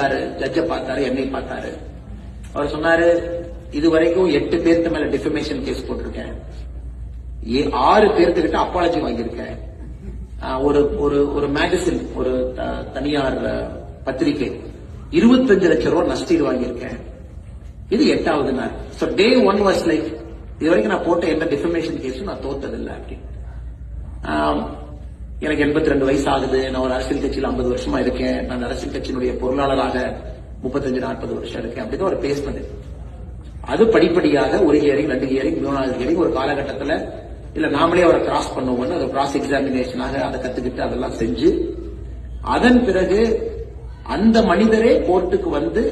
வந்தாரு, ஜட்ஜை பார்த்தாரு, என்னை பார்த்தாரு. அவர் சொன்னாரு, இதுவரைக்கும் 8 பேருக்கு மேல டிஃபமேஷன் கேஸ் போட்டிருக்கேன், 6 பேர்த்துக்கிட்ட அப்பாலஜி வாங்கியிருக்கேன், ஒரு மேகசின், ஒரு தனியார் பத்திரிகை 25 லட்சம் ரூபாய் நஷ்டீடு வாங்கியிருக்கேன். இது 8வது நாள். சோ டே 1 வாஸ் லைக், இது வரைக்கும் நான் போட்ட எந்த டிஃபமேஷன் கேஸும் நான் தோத்ததில்லை அப்படின்னு. எனக்கு 82 வயசு ஆகுது, நான் ஒரு அரசியல் கட்சியில் 50 வருஷமா இருக்கேன், நான் அரசியல் கட்சியினுடைய பொருளாளராக 35-40 வருஷம் இருக்கேன் அப்படின்னு ஒரு பேசினது. அது படிப்படியாக ஒரு ஹியரிங், 2 ஹியரிங், 3வது ஹியரிங், ஒரு காலகட்டத்தில் இல்ல நாமளே அவரை கிராஸ் பண்ணுவோம்னு அதை கிராஸ் எக்ஸாமினேஷனாக அதை கத்துக்கிட்டு அதெல்லாம் செஞ்சு, அதன் பிறகு அந்த மனிதரே கோர்ட்டுக்கு வந்து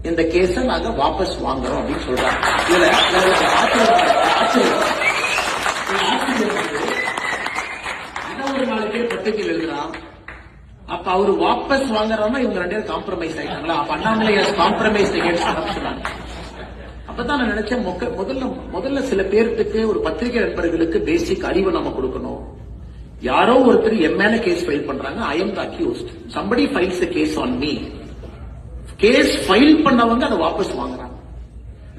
இந்த கேஸ நாங்க வாபஸ் வாங்குறோம் அப்படின்னு சொல்றாங்க. இதுல ஒரு 4 பேர் பத்திரிகையில் எழுதுறான். அப்ப அவரு வாபஸ் வாங்குறோம்னா இவங்க 2 பேரும் காம்ப்ரமைஸ் ஆயிட்டாங்களா? அப்ப அண்ணாமலை காம்ப்ரமைஸ் சொன்னாங்க. அப்பதான் நான் நினைச்சேன், முதல்ல சில பேருக்கு, ஒரு பத்திரிகை நண்பர்களுக்கு பேசிக் அறிவு நம்ம கொடுக்கணும். யாரோ ஒருத்தர் என் மேல கேஸ் ஃபைல் பண்றாங்க, I am the accused, somebody files a case on me. Case file பண்ணவங்க அதை வாபஸ் வாங்குறாங்க.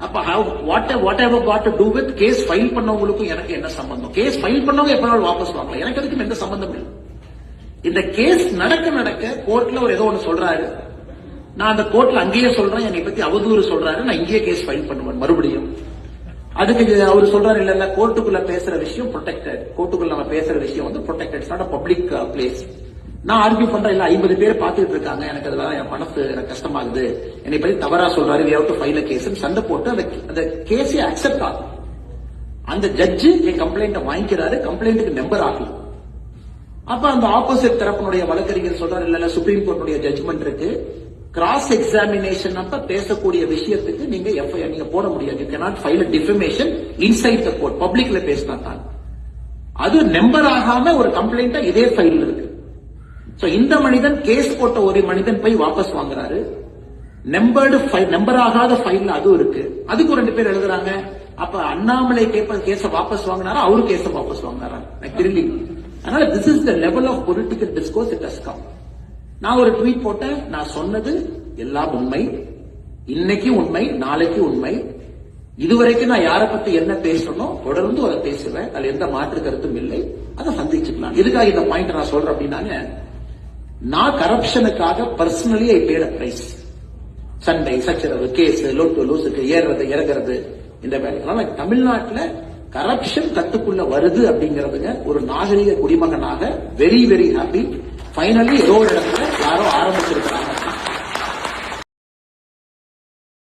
அப்ப whatever got to do with case file பண்ணவங்களுக்கும் எனக்கு என்ன சம்பந்தம்? கேஸ் ஃபைல் பண்ணவங்க எப்பனாலும் வாபஸ் வாங்கலாம், எனக்கு அதுக்கும் எந்த சம்பந்தம் இல்லை. இந்த கேஸ் நடக்க கோர்ட்ல ஒரு ஏதோ ஒன்று சொல்றாரு, நான் அந்த கோர்ட்ல அங்கேயே சொல்றேன், என்னை பத்தி அவதூறு சொல்றாரு, நான் இங்கேயே கேஸ் ஃபைல் பண்ணுவேன் மறுபடியும். அதுக்கு அவர் சொல்றாரு, இல்ல கோர்ட்டுக்குள்ள பேசுற விஷயம் ப்ரொடெக்டட், கோர்ட்டுக்குள்ள நம்ம பேசுற விஷயம் வந்து protected, it's not a public place. நான் ஆர்கியூ பண்றேன், இல்ல 50 பேர் பார்த்துட்டு இருக்காங்க, எனக்கு அதெல்லாம் என் மனசு எனக்கு கஷ்டமாகுது, என்னை பத்தி தவறா சொல்றாரு, we have to file a case சண்டை போட்டு அந்த கேஸை அக்செப்ட் ஆகும். அந்த ஜட்ஜு என் கம்ப்ளைண்ட்டை வாங்கிக்கிறாரு, கம்ப்ளைண்ட்டுக்கு நம்பர் ஆகும். அப்ப அந்த ஆப்போசிட் தரப்பினுடைய வழக்கறிஞர் சொல்றாரு, இல்ல சுப்ரீம் கோர்ட்டுடைய ஜட்ஜ்மெண்ட் இருக்கு, கிராஸ் எக்ஸாமினேஷன் அப்ப பேசக்கூடிய விஷயத்துக்கு நீங்க எஃப்ஐஆர் நீங்க போட முடியாது. You cannot file a defamation inside the court, பப்ளிக்ல பேசினா தான். அது நம்பர் ஆகாம ஒரு கம்ப்ளைண்ட் இதே ஃபைல் இருக்கு. சோ இந்த மனிதன் கேஸ் போட்ட ஒரு மனிதன் போய் வாபஸ் வாங்குறாரு, நம்பர் ஆகாத ஃபைல் அதுவும் இருக்கு. அதுக்கு 2 பேர் எழுதுறாங்க, அப்ப அண்ணாமலை கேஸ வாபஸ் வாங்கினாரா, அவரு கேஸ வாபஸ் வாங்கினாரா, எனக்கு தெரியல. அதனால this is the level of political discourse it has come. நான் ஒரு ட்வீட் போட்டேன், நான் சொன்னது எல்லாம் உண்மை, இன்னைக்கு உண்மை, நாளைக்கு உண்மை. இதுவரைக்கும் நான் யாரை பத்தி என்ன பேசணும் தொடர்ந்து அதை பேசுவேன், அதுல எந்த மாற்று கருத்தும் இல்லை. அதை சந்திச்சுக்கலாம். எதுக்காக இந்த பாயிண்ட் நான் சொல்றேன் அப்படின்னாங்க, நான் கரப்ஷனுக்காக personally I paid a price. சண்டை, சச்சரவு, கேஸ், லோட்டு லூசுக்கு ஏறுறது இறங்குறது, இந்த வேலை தமிழ்நாட்டில் கரப்ஷன் கட்டுக்குள்ள வருது அப்படிங்கறதுங்க ஒரு நாகரிக குடிமகனாக வெரி வெரி ஹாப்பி. ஃபைனலி ஏதோ ஒரு இடத்துல யாரோ ஆரம்பிச்சிருக்காங்க.